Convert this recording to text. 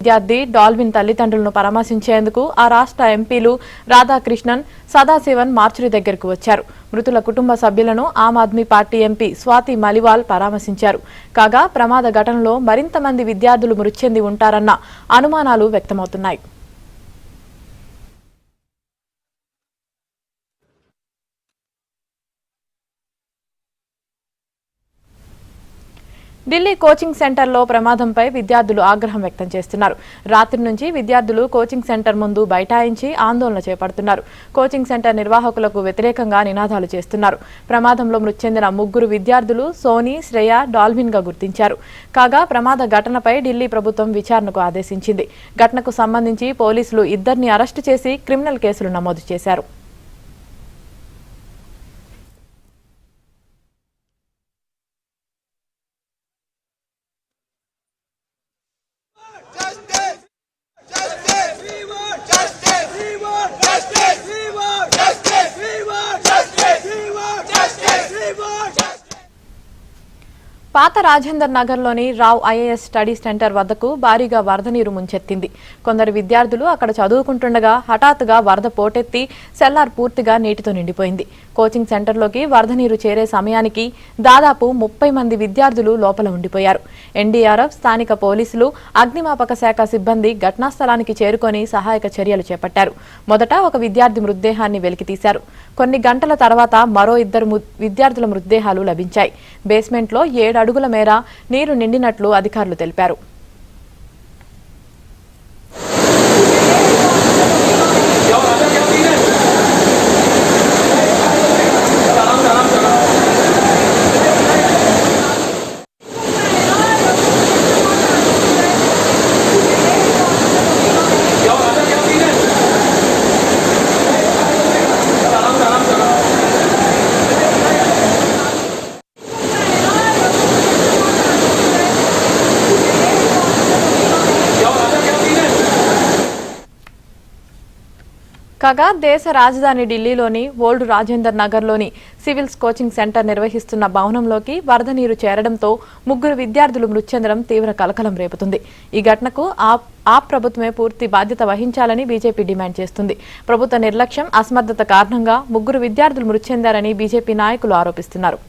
విద్యార్థి డాల్విన్ తల్లిదండ్రులను పరామర్శించేందుకు ఆ రాష్ట్ర ఎంపీలు రాధాకృష్ణన్, సదాశివన్ మార్చురి దగ్గరకు వచ్చారు. మృతుల కుటుంబ సభ్యులను ఆమ్ ఆద్మీ పార్టీ ఎంపీ స్వాతి మలివాల్ పరామర్శించారు. కాగా ప్రమాద ఘటనలో మరింత మంది విద్యార్థులు మృతి చెంది ఉంటారన్న అనుమానాలు వ్యక్తమవుతున్నాయి. ఢిల్లీ కోచింగ్ సెంటర్లో ప్రమాదంపై విద్యార్థులు ఆగ్రహం వ్యక్తం చేస్తున్నారు. రాత్రి నుంచి విద్యార్థులు కోచింగ్ సెంటర్ ముందు బైఠాయించి ఆందోళన చేపడుతున్నారు. కోచింగ్ సెంటర్ నిర్వాహకులకు వ్యతిరేకంగా నినాదాలు చేస్తున్నారు. ప్రమాదంలో మృతి చెందిన 3 విద్యార్థులు సోనీ, శ్రేయ, డాల్విన్ గా గుర్తించారు. కాగా ప్రమాద ఘటనపై ఢిల్లీ ప్రభుత్వం విచారణకు ఆదేశించింది. ఘటనకు సంబంధించి పోలీసులు 2ని అరెస్టు చేసి క్రిమినల్ కేసులు నమోదు చేశారు. పాత రాజేందర్ నగర్లోని రావ్ ఐఏఎస్ స్టడీ సెంటర్ వద్దకు భారీగా వరద నీరు ముంచెత్తింది. కొందరు విద్యార్థులు అక్కడ చదువుకుంటుండగా హఠాత్తుగా వరద పోటెత్తి సెల్లార్ పూర్తిగా నీటితో నిండిపోయింది. కోచింగ్ సెంటర్లోకి వరద నీరు చేరే సమయానికి దాదాపు 30 మంది విద్యార్థులు లోపల ఉండిపోయారు. ఎన్డీఆర్ఎఫ్, స్థానిక పోలీసులు, అగ్నిమాపక శాఖ సిబ్బంది ఘటనా స్థలానికి చేరుకొని సహాయక చర్యలు చేపట్టారు. మొదట ఒక విద్యార్థి మృతదేహాన్ని వెలికితీశారు. కొన్ని గంటల తర్వాత మరో 2 విద్యార్థుల మృతదేహాలు లభించాయి. బేస్మెంట్లో 7 అడుగుల మేర నీరు నిండినట్లు అధికారులు తెలిపారు. కాగా దేశ రాజధాని ఢిల్లీలోని ఓల్డ్ రాజేందర్ నగర్లోని సివిల్స్ కోచింగ్ సెంటర్ నిర్వహిస్తున్న భవనంలోకి వరద నీరు చేరడంతో 3 విద్యార్థులు మృతి చెందడం తీవ్ర కలకలం రేపుతుంది. ఈ ఘటనకు ఆ ప్రభుత్వమే పూర్తి బాధ్యత వహించాలని బీజేపీ డిమాండ్ చేస్తుంది. ప్రభుత్వ నిర్లక్ష్యం, అసమర్థత కారణంగా 3 విద్యార్థులు మృతి చెందారని బీజేపీ నాయకులు ఆరోపిస్తున్నారు.